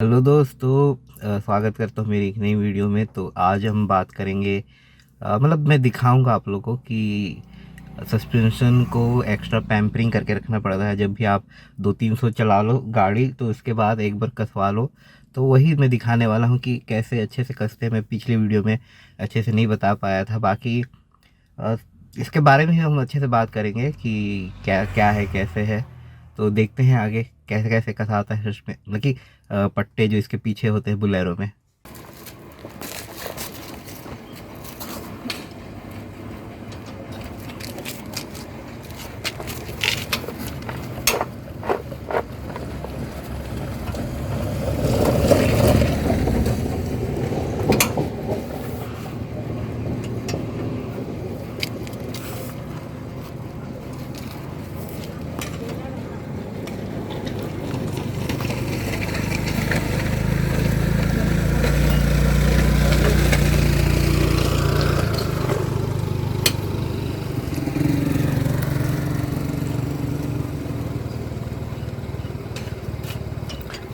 Hello दोस्तों, स्वागत करता हूँ मेरी एक नई वीडियो में। तो आज हम बात करेंगे, मतलब मैं दिखाऊंगा आप लोगों को कि सस्पेंशन को एक्स्ट्रा पैम्परिंग करके रखना पड़ता है। जब भी आप 200-300 चला लो गाड़ी तो उसके बाद एक बार कसवा लो। तो वही मैं दिखाने वाला हूँ कि कैसे अच्छे से कसते हैं। मैं पिछली वीडियो में अच्छे से नहीं बता पाया था। बाकी अ, इसके बारे में हम अच्छे से बात करेंगे कि क्या क्या है, कैसे है। तो देखते हैं आगे कैसे कैसे कसाता है उसमें, मतलब कि पट्टे जो इसके पीछे होते हैं बुलेरो में।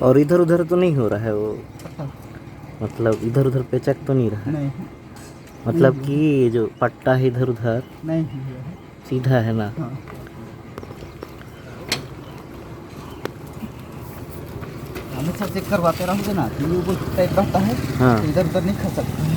और इधर उधर तो नहीं हो रहा है वो, मतलब इधर उधर पेचक तो नहीं रहा है। नहीं मतलब नहीं कि ये जो पट्टा है इधर उधर नहीं हुआ है। सीधा है ना। हाँ, हमेशा चेक करवाते रहोगे ना तो ये वो टाइप रहता है। हाँ। तो इधर उधर नहीं खा सकता है।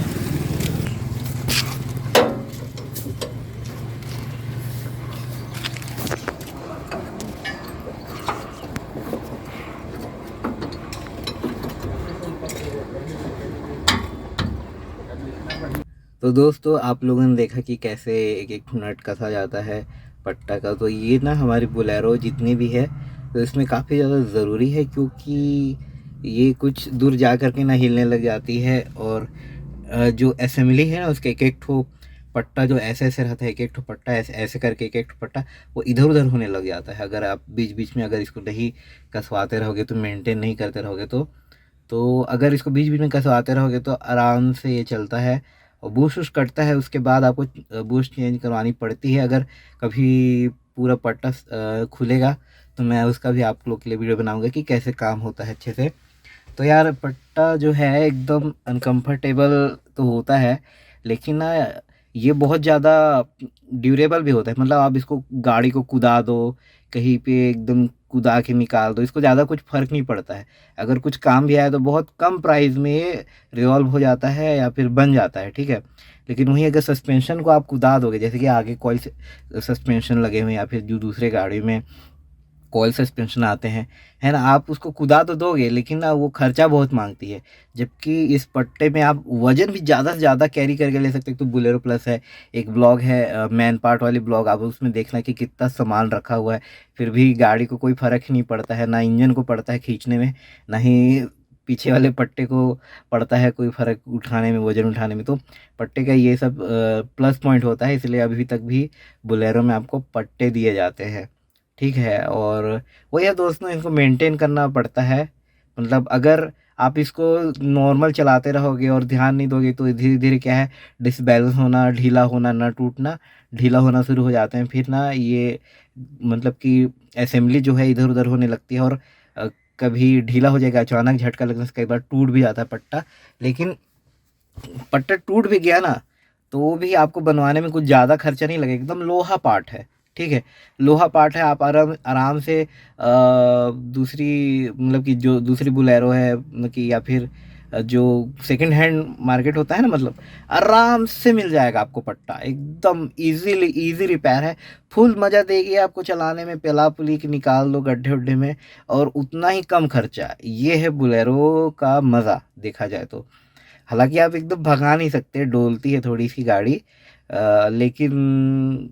तो दोस्तों, आप लोगों ने देखा कि कैसे एक एक नट कसा जाता है पट्टा का। तो ये ना हमारी बोलेरो जितनी भी है तो इसमें काफ़ी ज़्यादा ज़रूरी है, क्योंकि ये कुछ दूर जा कर के ना हिलने लग जाती है। और जो असेंबली है ना उसके एक एक ठो पट्टा जो ऐसे ऐसे रहता है, एक एक ठो पट्टा ऐसे ऐसे करके एक एक ठो पट्टा वो इधर उधर होने लग जाता है। अगर आप बीच बीच में अगर इसको नहीं कसवाते रहोगे, तो मेंटेन नहीं करते रहोगे, तो अगर इसको बीच बीच में कसवाते रहोगे तो आराम से ये चलता है। और बूस्ट वूस्ट कटता है, उसके बाद आपको बूस्ट चेंज करवानी पड़ती है। अगर कभी पूरा पट्टा खुलेगा तो मैं उसका भी आप लोग के लिए वीडियो बनाऊंगा कि कैसे काम होता है अच्छे से। तो यार पट्टा जो है एकदम अनकंफर्टेबल तो होता है, लेकिन ना ये बहुत ज़्यादा ड्यूरेबल भी होता है। मतलब आप इसको गाड़ी को कुदा दो, कहीं पे एकदम कुदा के निकाल दो, इसको ज़्यादा कुछ फ़र्क नहीं पड़ता है। अगर कुछ काम भी आया तो बहुत कम प्राइस में ये रिजॉल्व हो जाता है या फिर बन जाता है, ठीक है। लेकिन वहीं अगर सस्पेंशन को आप कुदा दोगे, जैसे कि आगे कॉइल सस्पेंशन लगे हुए हैं या फिर जो दूसरे गाड़ी में कॉइल सस्पेंशन आते हैं, है ना, आप उसको कुदा तो दोगे लेकिन ना वो खर्चा बहुत मांगती है। जबकि इस पट्टे में आप वजन भी ज़्यादा से ज़्यादा कैरी करके ले सकते हो। तो बुलेरो प्लस है, एक ब्लॉग है मैन पार्ट वाली ब्लॉग, आप उसमें देखना कि कितना सामान रखा हुआ है। फिर भी गाड़ी को कोई फ़र्क ही नहीं पड़ता है, ना इंजन को पड़ता है खींचने में, ना ही पीछे वाले पट्टे को पड़ता है कोई फ़र्क उठाने में, वजन उठाने में। तो पट्टे का ये सब प्लस पॉइंट होता है, इसलिए अभी तक भी बुलेरो में आपको पट्टे दिए जाते हैं, ठीक है। और वही है दोस्तों, इनको मेंटेन करना पड़ता है। मतलब अगर आप इसको नॉर्मल चलाते रहोगे और ध्यान नहीं दोगे तो धीरे धीरे क्या है, डिसबैलेंस होना, ढीला होना, ना टूटना, ढीला होना शुरू हो जाते हैं। फिर ना ये मतलब कि असेंबली जो है इधर उधर होने लगती है। और कभी ढीला हो जाएगा, अचानक झटका लगने से कई बार टूट भी जाता है पट्टा। लेकिन पट्टा टूट भी गया ना तो वो भी आपको बनवाने में कुछ ज़्यादा खर्चा नहीं लगेगा, एकदम लोहा पार्ट है, ठीक है। लोहा पार्ट है, आप आराम आराम से दूसरी, मतलब कि जो दूसरी बुलेरो है, मतलब कि या फिर जो सेकंड हैंड मार्केट होता है ना, मतलब आराम से मिल जाएगा आपको पट्टा, एकदम इजीली इजी रिपेयर है। फुल मज़ा देगी आपको चलाने में, पेला पुली के निकाल दो गड्ढे उड्ढे में, और उतना ही कम खर्चा। ये है बुलेरो का मज़ा देखा जाए तो। हालांकि आप एकदम भगा नहीं सकते, डोलती है थोड़ी सी गाड़ी, लेकिन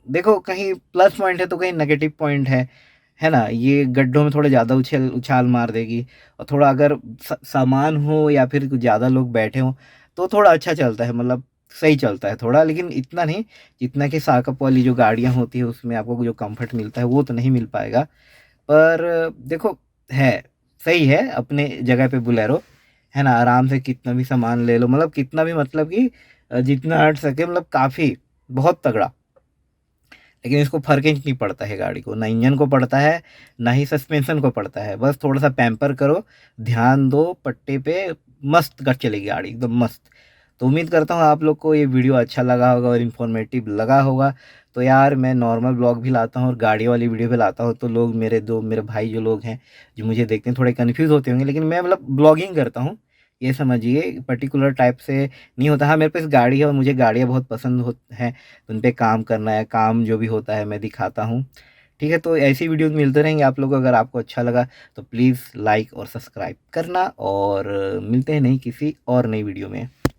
देखो कहीं प्लस पॉइंट है तो कहीं नेगेटिव पॉइंट है ना। ये गड्ढों में थोड़ा ज़्यादा उछल उछाल मार देगी। और थोड़ा अगर सामान हो या फिर कुछ ज़्यादा लोग बैठे हों तो थोड़ा अच्छा चलता है, मतलब सही चलता है थोड़ा, लेकिन इतना नहीं जितना कि साकप वाली जो गाड़ियाँ होती है उसमें आपको जो कंफर्ट मिलता है वो तो नहीं मिल पाएगा। पर देखो, है, सही है अपने जगह पे बुलेरो, है ना। आराम से कितना भी सामान ले लो, मतलब कितना भी, मतलब कि जितना हट सके, मतलब काफ़ी बहुत तगड़ा। लेकिन इसको फ़र्क ही नहीं पड़ता है गाड़ी को, ना इंजन को पड़ता है, ना ही सस्पेंशन को पड़ता है। बस थोड़ा-सा पैम्पर करो, ध्यान दो पट्टे पे, मस्त कर चलेगी गाड़ी, एकदम मस्त। तो उम्मीद करता हूँ आप लोग को ये वीडियो अच्छा लगा होगा और इन्फॉर्मेटिव लगा होगा। तो यार मैं नॉर्मल ब्लॉग भी लाता हूँ और गाड़ी वाली वीडियो भी लाता हूँ, तो लोग मेरे भाई जो लोग हैं, जो मुझे देखते हैं, थोड़े कन्फ्यूज़ होते होंगे, लेकिन मैं मतलब ब्लॉगिंग करता हूँ, ये समझिए, पर्टिकुलर टाइप से नहीं होता। हाँ, मेरे पास गाड़ी है और मुझे गाड़ियाँ बहुत पसंद हैं, उन पे काम करना है, काम जो भी होता है मैं दिखाता हूँ। ठीक है, तो ऐसी वीडियोज़ मिलते रहेंगे आप लोगों को। अगर आपको अच्छा लगा तो प्लीज़ लाइक और सब्सक्राइब करना, और मिलते हैं नई किसी और नई वीडियो में।